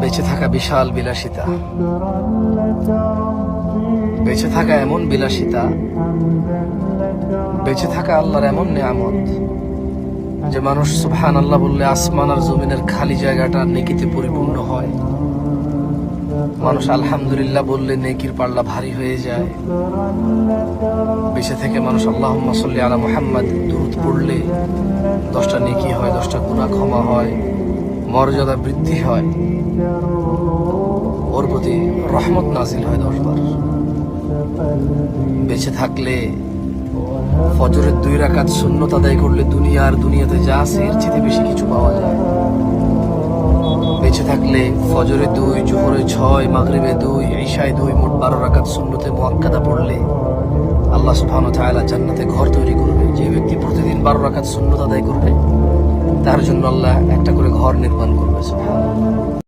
বেঁচে থাকা বিশাল বিলাসিতা, বেঁচে থাকা এমন বিলাসিতা, বেঁচে থাকা আল্লাহর এমন নিয়ামত যে মানুষ সুবহানাল্লাহ বললে আসমান আর জমিনের খালি জায়গাটা নেকিতে পরিপূর্ণ হয়। মানুষ আলহামদুলিল্লাহ বললে নেকির পাল্লা ভারী হয়ে যায়। বেঁচে থেকে মানুষ আল্লাহুম্মা সাল্লি আলা মুহাম্মাদ দুরূদ পড়লে 10টা নেকি হয়, 10টা গুনাহ ক্ষমা হয়, মর্যাদা বৃদ্ধি হয়, ওর প্রতি রহমত নাজিল হয় 10 বার। বেঁচে থাকলে ফজরের 2 রাকাত সুন্নত আদায় করলে দুনিয়াতে যা আছে এর চেয়ে বেশি কিছু পাওয়া যায়। বেঁচে থাকলে ফজরে 2, জোহরে 6, মাগরিবে 2, ইশায় 2, মোট 12 রাকাত সুন্নতে মুআক্কাদা পড়লে আল্লাহ সুবহানাহু ওয়া তাআলা জান্নাতে ঘর তৈরি করবে। যে ব্যক্তি প্রতিদিন 12 রাকাত সুন্নত আদায় করবে তার জন্য আল্লাহ একটা করে ঘর নির্মাণ করবে। সুবহানাল্লাহ।